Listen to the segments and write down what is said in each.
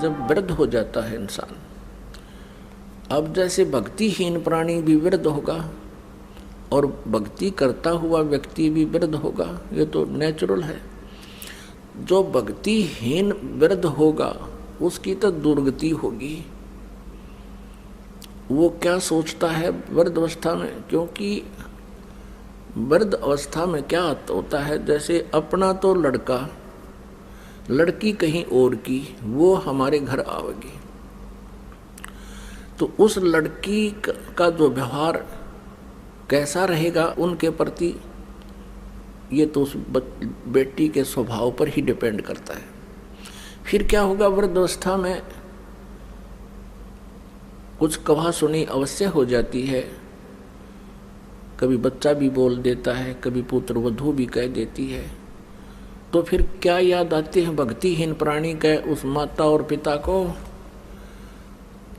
जब वृद्ध हो जाता है इंसान, अब जैसे भक्तिहीन प्राणी भी वृद्ध होगा और भक्ति करता हुआ व्यक्ति भी वृद्ध होगा, ये तो नेचुरल है। जो भक्तिहीन वृद्ध होगा उसकी तो दुर्गति होगी। वो क्या सोचता है वृद्ध अवस्था में, क्योंकि वृद्ध अवस्था में क्या होता है, जैसे अपना तो लड़का लड़की कहीं और की वो हमारे घर आवेगी, तो उस लड़की का जो व्यवहार कैसा रहेगा उनके प्रति, ये तो उस बेटी के स्वभाव पर ही डिपेंड करता है। फिर क्या होगा, वृद्धावस्था में कुछ कहा सुनी अवश्य हो जाती है, कभी बच्चा भी बोल देता है, कभी पुत्र वधू भी कह देती है। तो फिर क्या याद आते हैं भक्तिहीन प्राणी के उस माता और पिता को,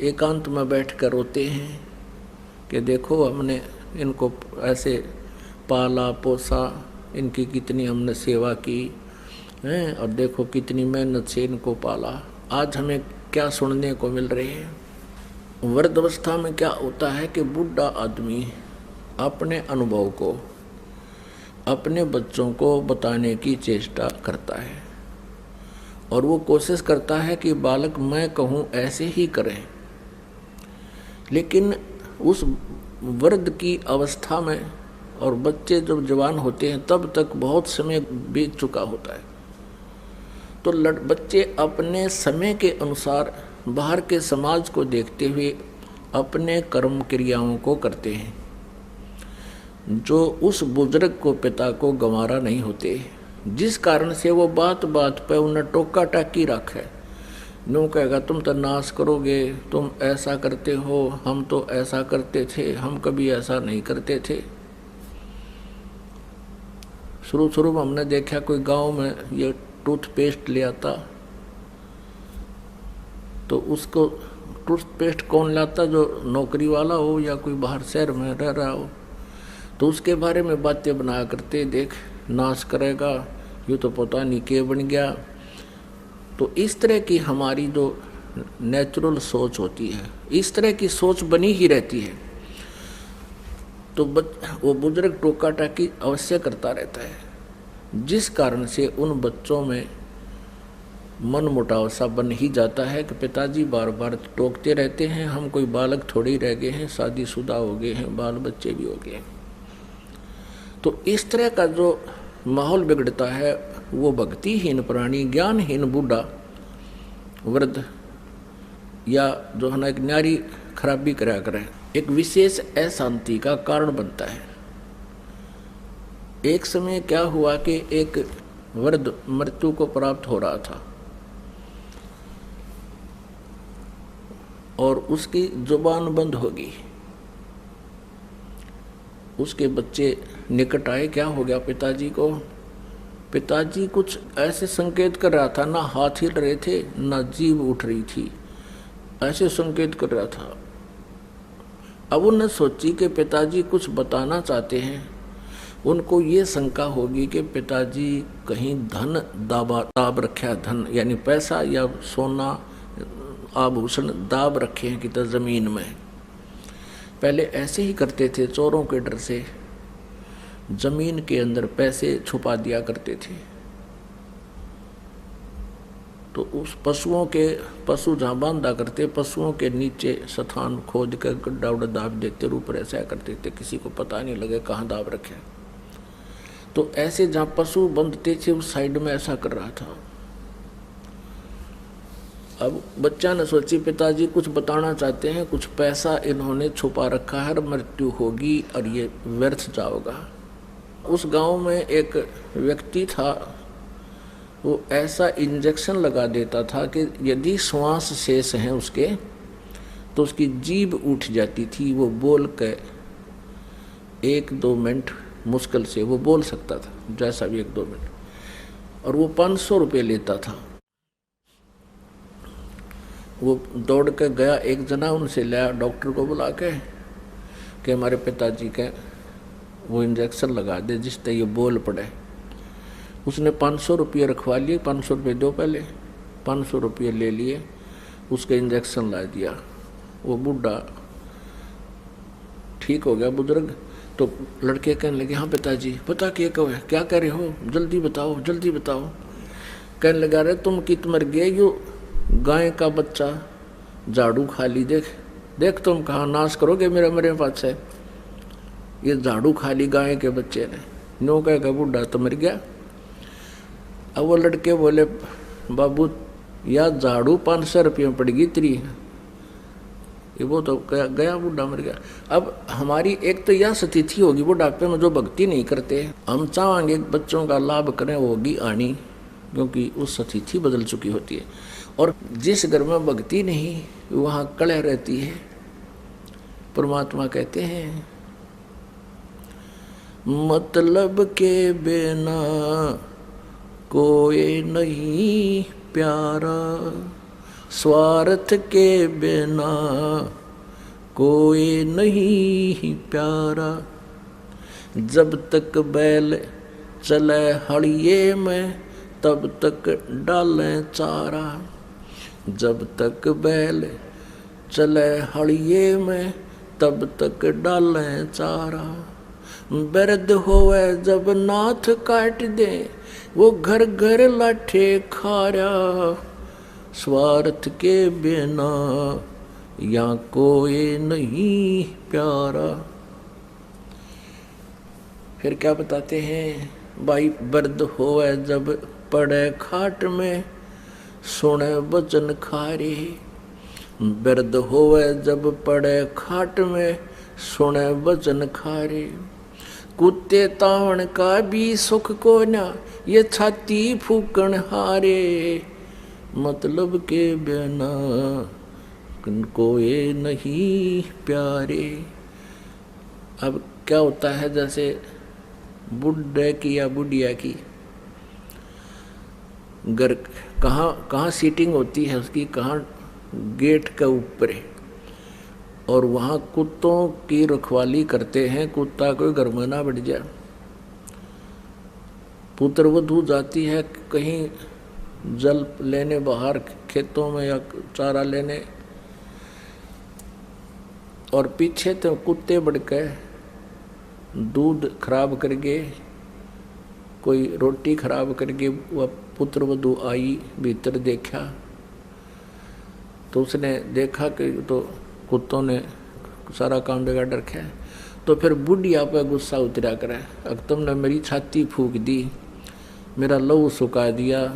एकांत में बैठ कर रोते हैं कि देखो हमने इनको ऐसे पाला पोसा, इनकी कितनी हमने सेवा की है, और देखो कितनी मेहनत से इनको पाला, आज हमें क्या सुनने को मिल रही है। वृद्धावस्था में क्या होता है कि बूढ़ा आदमी अपने अनुभव को अपने बच्चों को बताने की चेष्टा करता है और वो कोशिश करता है कि बालक मैं कहूँ ऐसे ही करें, लेकिन उस वृद्ध की अवस्था में और बच्चे जब जवान होते हैं तब तक बहुत समय बीत चुका होता है। तो बच्चे अपने समय के अनुसार बाहर के समाज को देखते हुए अपने कर्म क्रियाओं को करते हैं, जो उस बुजुर्ग को पिता को गंवारा नहीं होते, जिस कारण से वो बात बात पे उन्हें टोका टाकी रखे। नो कहेगा तुम तो नाश करोगे, तुम ऐसा करते हो, हम तो ऐसा करते थे, हम कभी ऐसा नहीं करते थे। शुरू में हमने देखा कोई गांव में ये टूथपेस्ट ले आता, तो उसको टूथपेस्ट कौन लाता, जो नौकरी वाला हो या कोई बाहर शहर में रह रहा हो, तो उसके बारे में बातें बनाया करते, देख नाश करेगा, ये तो पता नहीं क्या बन गया। तो इस तरह की हमारी जो नेचुरल सोच होती है, इस तरह की सोच बनी ही रहती है। तो वो बुजुर्ग टोका टाकी अवश्य करता रहता है, जिस कारण से उन बच्चों में मन मुटाव सा बन ही जाता है कि पिताजी बार बार टोकते रहते हैं, हम कोई बालक थोड़ी रह गए हैं, शादीशुदा हो गए हैं, बाल बच्चे भी हो गए हैं। तो इस तरह का जो माहौल बिगड़ता है, वो भक्तिहीन प्राणी, ज्ञानहीन बूढ़ा वृद्ध या जो है ना एक न्यारी खराबी करा करे, एक विशेष अशांति का कारण बनता है। एक समय क्या हुआ कि एक वृद्ध मृत्यु को प्राप्त हो रहा था और उसकी जुबान बंद होगी। उसके बच्चे निकट आए, क्या हो गया पिताजी को। पिताजी कुछ ऐसे संकेत कर रहा था, ना हाथ हिल रहे थे ना जीभ उठ रही थी, ऐसे संकेत कर रहा था। अब उन्होंने सोची कि पिताजी कुछ बताना चाहते हैं। उनको ये शंका होगी कि पिताजी कहीं धन दाब रखे, धन यानी पैसा या सोना आभूषण दाब रखे हैं कि तो जमीन में। पहले ऐसे ही करते थे, चोरों के डर से जमीन के अंदर पैसे छुपा दिया करते थे। तो उस पशु जहाँ बांधा करते, पशुओं के नीचे स्थान खोद कर गड्ढा उड्ढा दाब देते, ऊपर ऐसा करते थे किसी को पता नहीं लगे कहाँ दाब रखे। तो ऐसे जहाँ पशु बंधते थे उस साइड में ऐसा कर रहा था। अब बच्चा ने सोची पिताजी कुछ बताना चाहते हैं, कुछ पैसा इन्होंने छुपा रखा है, मृत्यु होगी और ये व्यर्थ जाओगा। उस गांव में एक व्यक्ति था, वो ऐसा इंजेक्शन लगा देता था कि यदि श्वास शेष हैं उसके तो उसकी जीभ उठ जाती थी। वो बोल के 1-2 मिनट मुश्किल से वो बोल सकता था, जैसा भी 1-2 मिनट, और वो 500 रुपये लेता था। वो दौड़ के गया, एक जना उनसे लाया, डॉक्टर को बुला के कि हमारे पिताजी के वो इंजेक्शन लगा दे जिससे ये बोल पड़े। उसने 500 रुपये रखवा लिए, 500 रुपये दो पहले, 500 रुपये ले लिए उसके इंजेक्शन ला दिया। वो बूढ़ा ठीक हो गया बुजुर्ग। तो लड़के कहने लगे हाँ पिताजी पता क्या कह रहे हो, जल्दी बताओ जल्दी बताओ। कहने लगा रे तुम कित मर गए, यो गाय का बच्चा झाड़ू खा ली, देख देख तुम कहाँ नाश करोगे मेरा मेरे पास है। ये झाड़ू खा ली गाय के बच्चे ने। नो कह बूढ़ा तो मर गया। अब वो लड़के बोले बाबू या झाड़ू 500 रुपये में पड़ेगी तेरी, ये वो तो गया बूढ़ा मर गया। अब हमारी एक तो यह स्थिति होगी बुढ़ापे में जो भक्ति नहीं करते, हम चाहेंगे बच्चों का लाभ करें वो होगी आनी, क्योंकि उस स्थिति बदल चुकी होती है। और जिस घर में भक्ति नहीं वहाँ कलह रहती है। परमात्मा कहते हैं मतलब के बिना कोई नहीं प्यारा, स्वार्थ के बिना कोई नहीं प्यारा। जब तक बैल चले हड़िए में तब तक डालें चारा। जब तक बैल चले हड़िए में तब तक डालें चारा। बिरध होवे जब नाथ काट दे वो घर घर लाठे खारा। स्वार्थ के बिना या कोई नहीं प्यारा। फिर क्या बताते हैं भाई, बिरध होवे जब पड़े खाट में सुने वचन खारे। बिरध होवे जब पड़े खाट में सुने वचन खारे। कुत्ते तावण का भी सुख को ना ये छाती फूकण हारे। मतलब के बिना कोई नहीं प्यारे। अब क्या होता है, जैसे बुढ़े की या बुढ़िया की घर कहाँ सीटिंग होती है उसकी, कहाँ गेट के ऊपर है, और वहाँ कुत्तों की रखवाली करते हैं, कुत्ता कोई घर में ना बढ़ जाए। पुत्र वधू जाती है कहीं जल लेने बाहर खेतों में या चारा लेने, और पीछे तो कुत्ते बढ़ के दूध खराब करके, कोई रोटी खराब करके, वह पुत्र वधू आई भीतर देखा तो उसने देखा कि तो कुत्तों ने सारा काम बिगाड़ रखा है। तो फिर बुढ़िया पे गुस्सा उतरा करे, अब तुमने मेरी छाती फूक दी, मेरा लहू सुखा दिया,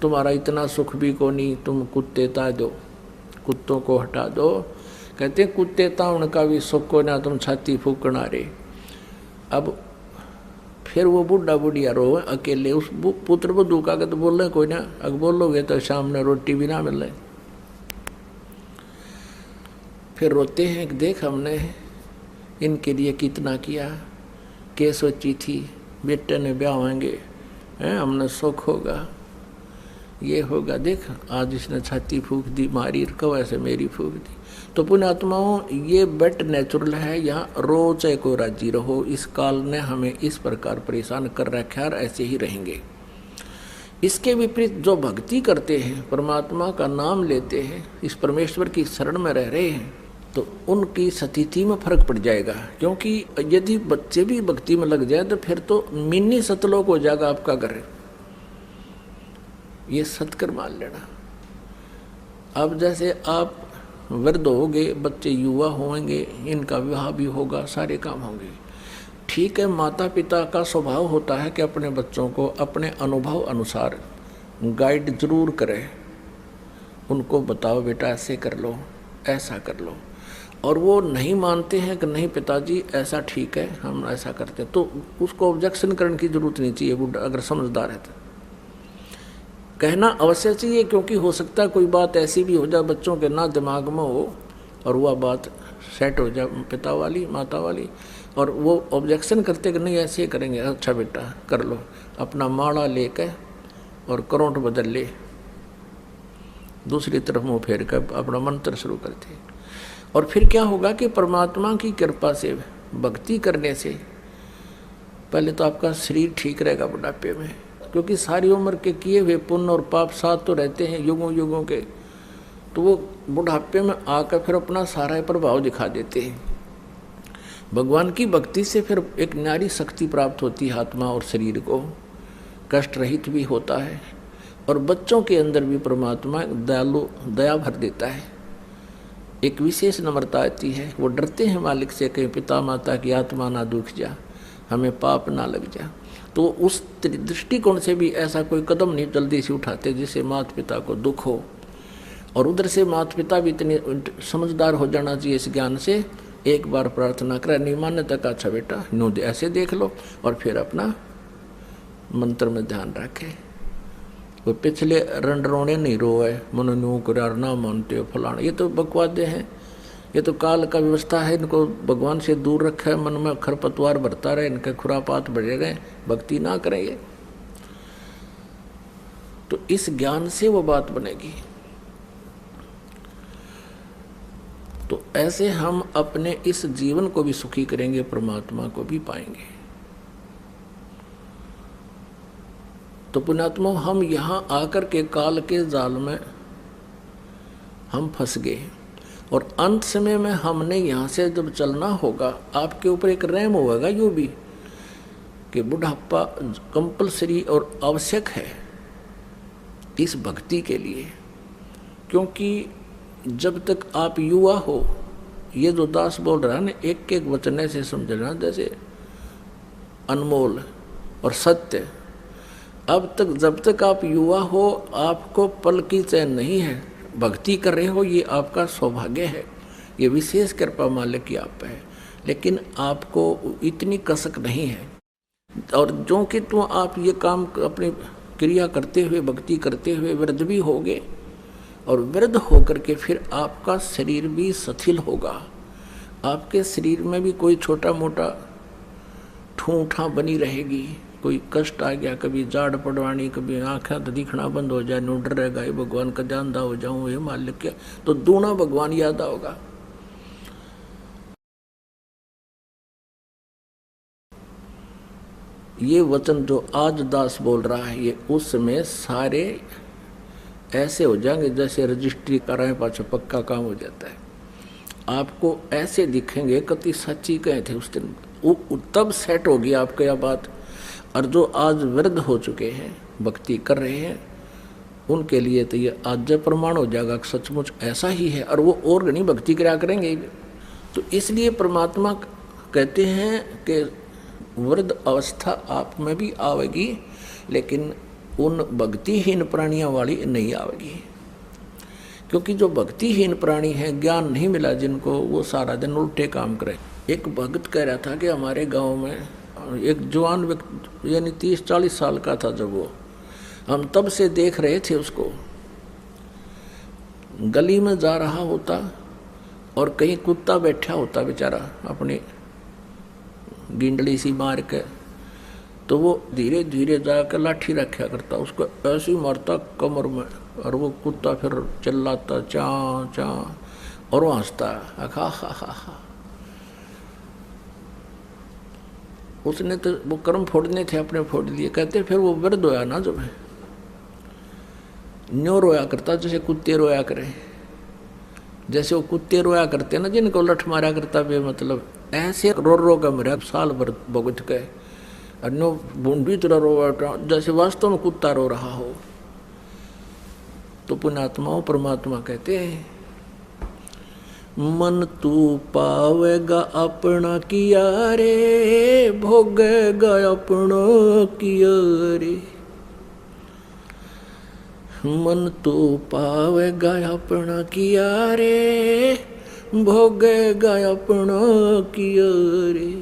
तुम्हारा इतना सुख भी को नहीं, तुम कुत्ते ता दो, कुत्तों को हटा दो। कहते कुत्ते ता उनका भी सुख को ना, तुम छाती फूकना रे। अब फिर वो बुढ़ा बुढ़िया रो अकेले, उस पुत्र वधू का तो बोल रहे कोई ना, अगर बोलोगे तो शाम ने रोटी भी ना मिले। फिर रोते हैं कि देख हमने इनके लिए कितना किया, क्या सोची थी बेटे ने ब्याह होंगे, हमने सुख होगा, ये होगा, देख आज इसने छाती फूक दी, मारी कब ऐसे मेरी फूक दी। तो पुण्यात्माओं ये बेट नेचुरल है, यहाँ रो चाहे को राजी रहो, इस काल ने हमें इस प्रकार परेशान कर रखा है और ऐसे ही रहेंगे। इसके विपरीत जो भक्ति करते हैं, परमात्मा का नाम लेते हैं, इस परमेश्वर की शरण में रह रहे हैं, तो उनकी स्थिति में फर्क पड़ जाएगा। क्योंकि यदि बच्चे भी भक्ति में लग जाए तो फिर तो मिनी सतलोक हो जाएगा आपका घर, ये सत्कर मान लेना। अब जैसे आप वृद्ध होंगे, बच्चे युवा होंगे, इनका विवाह भी होगा, सारे काम होंगे, ठीक है। माता पिता का स्वभाव होता है कि अपने बच्चों को अपने अनुभव अनुसार गाइड जरूर करें, उनको बताओ बेटा ऐसे कर लो, ऐसा कर लो, और वो नहीं मानते हैं कि नहीं पिताजी ऐसा ठीक है, हम ऐसा करते हैं, तो उसको ऑब्जेक्शन करने की जरूरत नहीं चाहिए। बुढ़ा अगर समझदार है तो कहना अवश्य चाहिए, क्योंकि हो सकता है कोई बात ऐसी भी हो जाए बच्चों के ना दिमाग में हो और वह बात सेट हो जाए पिता वाली माता वाली, और वो ऑब्जेक्शन करते कि नहीं ऐसे ही करेंगे, अच्छा बेटा कर लो, अपना माड़ा लेकर और करंट बदल ले, दूसरी तरफ मुँह फेर कर अपना मंत्र शुरू करते। और फिर क्या होगा कि परमात्मा की कृपा से भक्ति करने से पहले तो आपका शरीर ठीक रहेगा बुढ़ापे में, क्योंकि सारी उम्र के किए हुए पुण्य और पाप साथ तो रहते हैं युगों युगों के, तो वो बुढ़ापे में आकर फिर अपना सारा प्रभाव दिखा देते हैं। भगवान की भक्ति से फिर एक न्यारी शक्ति प्राप्त होती है, आत्मा और शरीर को कष्ट रहित भी होता है, और बच्चों के अंदर भी परमात्मा दयालु दया भर देता है। एक विशेष नम्रता आती है, वो डरते हैं मालिक से, कहीं पिता माता की आत्मा ना दुख जा, हमें पाप ना लग जा। तो उस दृष्टिकोण से भी ऐसा कोई कदम नहीं जल्दी से उठाते जिससे माता पिता को दुख हो। और उधर से माता पिता भी इतने समझदार हो जाना चाहिए इस ज्ञान से, एक बार प्रार्थना करें, नहीं मानने तक अच्छा बेटा नो ऐसे देख लो, और फिर अपना मंत्र में ध्यान रखे। वो पिछले रंडरोने नहीं रोए, मन न्यू करार ना मानते हो फलाना, ये तो बकवादे हैं, ये तो काल का व्यवस्था है। इनको भगवान से दूर रखा है, मन में खरपतवार भरता रहे, इनके खुरापात बढ़े रहे, भक्ति ना करेंगे तो इस ज्ञान से वो बात बनेगी। तो ऐसे हम अपने इस जीवन को भी सुखी करेंगे, परमात्मा को भी पाएंगे। तो पुण्यात्मा, हम यहाँ आकर के काल के जाल में हम फंस गए, और अंत समय में हमने यहाँ से जब चलना होगा, आपके ऊपर एक रहम होगा यूँ भी कि बुढ़ापा कंपलसरी और आवश्यक है इस भक्ति के लिए। क्योंकि जब तक आप युवा हो, ये जो दास बोल रहा है ना, एक एक वचन से समझना जैसे अनमोल और सत्य। अब तक जब तक आप युवा हो, आपको पल की चैन नहीं है, भक्ति कर रहे हो, ये आपका सौभाग्य है, ये विशेष कृपा मालिक की आप पे है। लेकिन आपको इतनी कसक नहीं है, और जो कि तो आप ये काम अपनी क्रिया करते हुए, भक्ति करते हुए वृद्ध भी होगे, और वृद्ध होकर के फिर आपका शरीर भी शिथिल होगा। आपके शरीर में भी कोई छोटा मोटा ठूठा बनी रहेगी, कोई कष्ट आ गया, कभी जाड़ पड़वानी, कभी आँखें तो दिखना बंद हो जाए, नो डर रहेगा, ये भगवान का जानदा हो जाऊँ, ये मालिक क्या, तो दूना भगवान याद आओगा। ये वचन जो आज दास बोल रहा है, ये उस समय सारे ऐसे हो जाएंगे जैसे रजिस्ट्री कराएं पाछा पक्का काम हो जाता है। आपको ऐसे दिखेंगे, कति सच्ची कहे थे उस दिन, तब सेट होगी आपको यह बात। और जो आज वृद्ध हो चुके हैं, भक्ति कर रहे हैं, उनके लिए तो ये आज प्रमाण हो जाएगा कि सचमुच ऐसा ही है, और वो और घनी भक्ति करा करेंगे। तो इसलिए परमात्मा कहते हैं कि वृद्ध अवस्था आप में भी आवेगी, लेकिन उन भक्तिहीन प्राणियों वाली नहीं आवेगी। क्योंकि जो भक्तिहीन प्राणी हैं, ज्ञान नहीं मिला जिनको, वो सारा दिन उल्टे काम करें। एक भक्त कह रहा था कि हमारे गांव में एक जवान व्यक्ति, यानी 30-40 साल का था जब वो, हम तब से देख रहे थे उसको, गली में जा रहा होता और कहीं कुत्ता बैठा होता बेचारा अपनी गिंडली सी मार के, तो वो धीरे धीरे जाकर लाठी रखा करता, उसको ऐसे ही मारता कमर में, और वो कुत्ता फिर चिल्लाता चा चा, और वो हंसता हा हा हा। उसने तो वो कर्म फोड़ने थे, अपने फोड़ लिए। कहते फिर वो वृद्ध होया ना, जब न्यो रोया करता जैसे कुत्ते रोया करे, जैसे वो कुत्ते रोया करते ना जिनको लठ मारा करता बे, मतलब ऐसे रो रो का मेरा साल भर भुगत के, और नो बूंदी तरह रो जैसे वास्तव में कुत्ता रो रहा हो। तो पुण्यात्माओं, परमात्मा कहते हैं, मन तू पावेगा अपना किया रे, भोगेगा अपना किया रे। मन तू पावेगा अपना किया रे, भोगेगा अपना किया रे।